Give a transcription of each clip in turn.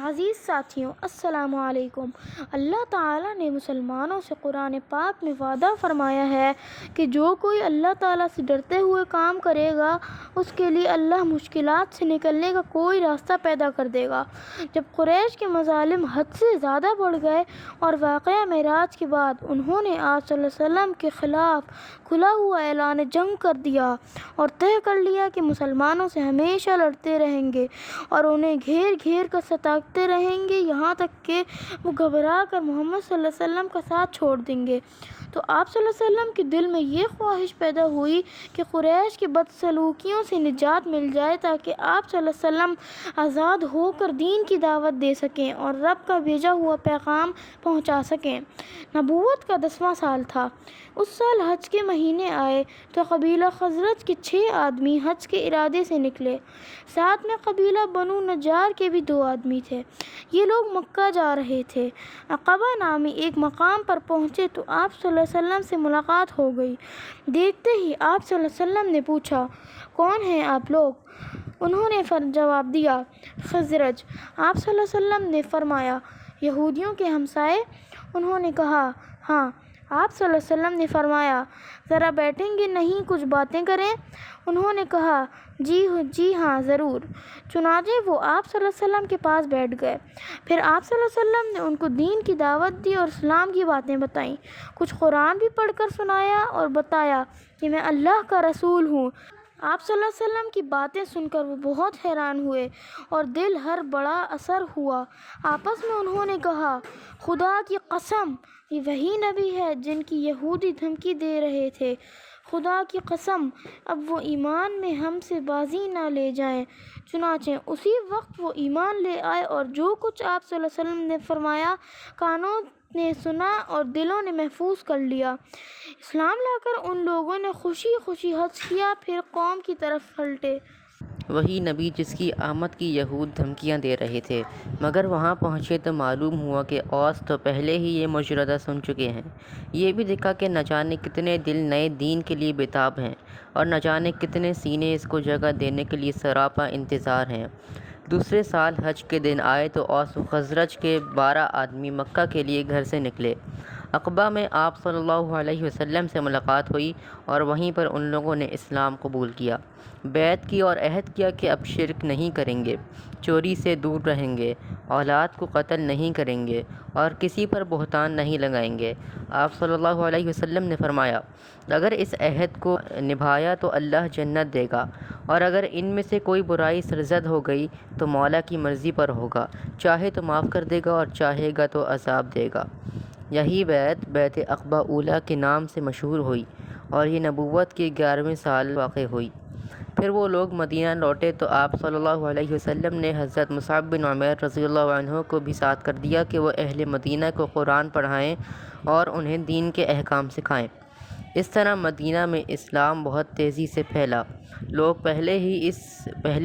عزیز ساتھیوں، السلام علیکم۔ اللہ تعالیٰ نے مسلمانوں سے قرآن پاک میں وعدہ فرمایا ہے کہ جو کوئی اللہ تعالیٰ سے ڈرتے ہوئے کام کرے گا اس کے لیے اللہ مشکلات سے نکلنے کا کوئی راستہ پیدا کر دے گا۔ جب قریش کے مظالم حد سے زیادہ بڑھ گئے اور واقعہ معراج کے بعد انہوں نے آپ صلی اللہ علیہ وسلم کے خلاف کھلا ہوا اعلان جنگ کر دیا اور طے کر لیا کہ مسلمانوں سے ہمیشہ لڑتے رہیں گے اور انہیں گھیر گھیر کر ستاتے رہیں گے یہاں تک کہ وہ گھبرا کر محمد صلی اللہ علیہ وسلم کا ساتھ چھوڑ دیں گے، تو آپ صلی اللہ علیہ وسلم کے دل میں یہ خواہش پیدا ہوئی کہ قریش کی بدسلوکیوں سے نجات مل جائے تاکہ آپ صلی اللہ علیہ وسلم آزاد ہو کر دین کی دعوت دے سکیں اور رب کا بھیجا ہوا پیغام پہنچا سکیں۔ نبوت کا 10واں سال تھا۔ اس سال حج کے مہینے آئے تو قبیلہ خزرج کے 6 آدمی حج کے ارادے سے نکلے، ساتھ میں قبیلہ بنو نجار کے بھی 2 آدمی تھے۔ یہ لوگ مکہ جا رہے تھے۔ عقبہ نامی ایک مقام پر پہنچے تو آپ صلی اللہ علیہ وسلم سے ملاقات ہو گئی۔ دیکھتے ہی آپ صلی اللہ علیہ وسلم نے پوچھا، کون ہیں آپ لوگ؟ انہوں نے جواب دیا، خزرج۔ آپ صلی اللہ علیہ وسلم نے فرمایا، یہودیوں کے ہمسائے؟ انہوں نے کہا، ہاں۔ آپ صلی اللہ علیہ وسلم نے فرمایا، ذرا بیٹھیں گے نہیں کچھ باتیں کریں؟ انہوں نے کہا، جی ہاں ضرور۔ چنانچہ وہ آپ صلی اللہ علیہ وسلم کے پاس بیٹھ گئے۔ پھر آپ صلی اللہ علیہ وسلم نے ان کو دین کی دعوت دی اور اسلام کی باتیں بتائیں، کچھ قرآن بھی پڑھ کر سنایا اور بتایا کہ میں اللہ کا رسول ہوں۔ آپ صلی اللہ علیہ وسلم کی باتیں سن کر وہ بہت حیران ہوئے اور دل ہر بڑا اثر ہوا۔ آپس میں انہوں نے کہا، خدا کی قسم یہ وہی نبی ہے جن کی یہودی دھمکی دے رہے تھے۔ خدا کی قسم اب وہ ایمان میں ہم سے بازی نہ لے جائیں۔ چنانچہ اسی وقت وہ ایمان لے آئے اور جو کچھ آپ صلی اللہ علیہ وسلم نے فرمایا کانوں نے سنا اور دلوں نے محفوظ کر لیا۔ اسلام لا کر ان لوگوں نے خوشی خوشی حج کیا، پھر قوم کی طرف پلٹے۔ وہی نبی جس کی آمد کی یہود دھمکیاں دے رہے تھے، مگر وہاں پہنچے تو معلوم ہوا کہ اوس تو پہلے ہی یہ مجردہ سن چکے ہیں۔ یہ بھی دیکھا کہ نہ جانے کتنے دل نئے دین کے لیے بےتاب ہیں اور نہ جانے کتنے سینے اس کو جگہ دینے کے لیے سراپا انتظار ہیں۔ دوسرے سال حج کے دن آئے تو اوس و خزرج کے 12 آدمی مکہ کے لیے گھر سے نکلے۔ عقبہ میں آپ صلی اللہ علیہ وسلم سے ملاقات ہوئی اور وہیں پر ان لوگوں نے اسلام قبول کیا، بیعت کی اور عہد کیا کہ اب شرک نہیں کریں گے، چوری سے دور رہیں گے، اولاد کو قتل نہیں کریں گے اور کسی پر بہتان نہیں لگائیں گے۔ آپ صلی اللہ علیہ وسلم نے فرمایا، اگر اس عہد کو نبھایا تو اللہ جنت دے گا، اور اگر ان میں سے کوئی برائی سرزد ہو گئی تو مولا کی مرضی پر ہوگا، چاہے تو معاف کر دے گا اور چاہے گا تو عذاب دے گا۔ یہی بیعت عقبہ اولیٰ کے نام سے مشہور ہوئی اور یہ نبوت کے 11ویں سال واقع ہوئی۔ پھر وہ لوگ مدینہ لوٹے تو آپ صلی اللہ علیہ وسلم نے حضرت مصعب بن عمیر رضی اللہ عنہ کو بھی ساتھ کر دیا کہ وہ اہل مدینہ کو قرآن پڑھائیں اور انہیں دین کے احکام سکھائیں۔ اس طرح مدینہ میں اسلام بہت تیزی سے پھیلا۔ لوگ پہلے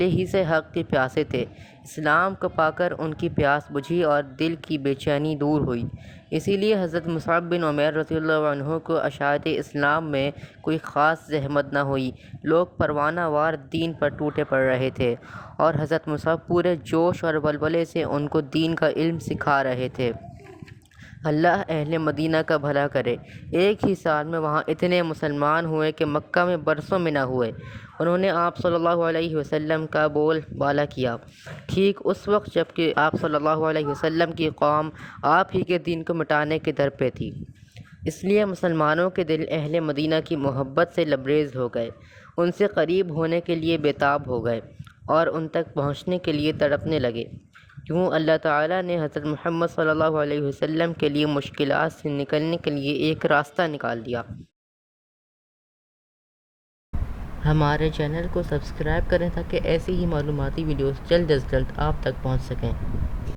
ہی سے حق کے پیاسے تھے۔ اسلام کو پا کر ان کی پیاس بجھی اور دل کی بے چینی دور ہوئی۔ اسی لیے حضرت مصعب بن عمیر رضی اللہ عنہ کو اشاعت اسلام میں کوئی خاص زحمت نہ ہوئی۔ لوگ پروانہ وار دین پر ٹوٹے پڑ رہے تھے اور حضرت مصعب پورے جوش اور ولولے سے ان کو دین کا علم سکھا رہے تھے۔ اللہ اہل مدینہ کا بھلا کرے۔ ایک ہی سال میں وہاں اتنے مسلمان ہوئے کہ مکہ میں برسوں میں نہ ہوئے۔ انہوں نے آپ صلی اللہ علیہ وسلم کا بول بالا کیا، ٹھیک اس وقت جب کہ آپ صلی اللہ علیہ وسلم کی قوم آپ ہی کے دین کو مٹانے کے در پہ تھی۔ اس لیے مسلمانوں کے دل اہل مدینہ کی محبت سے لبریز ہو گئے، ان سے قریب ہونے کے لیے بےتاب ہو گئے اور ان تک پہنچنے کے لیے تڑپنے لگے۔ یوں اللہ تعالیٰ نے حضرت محمد صلی اللہ علیہ وسلم کے لیے مشکلات سے نکلنے کے لیے ایک راستہ نکال دیا۔ ہمارے چینل کو سبسکرائب کریں تاکہ ایسی ہی معلوماتی ویڈیوز جلد از جلد آپ تک پہنچ سکیں۔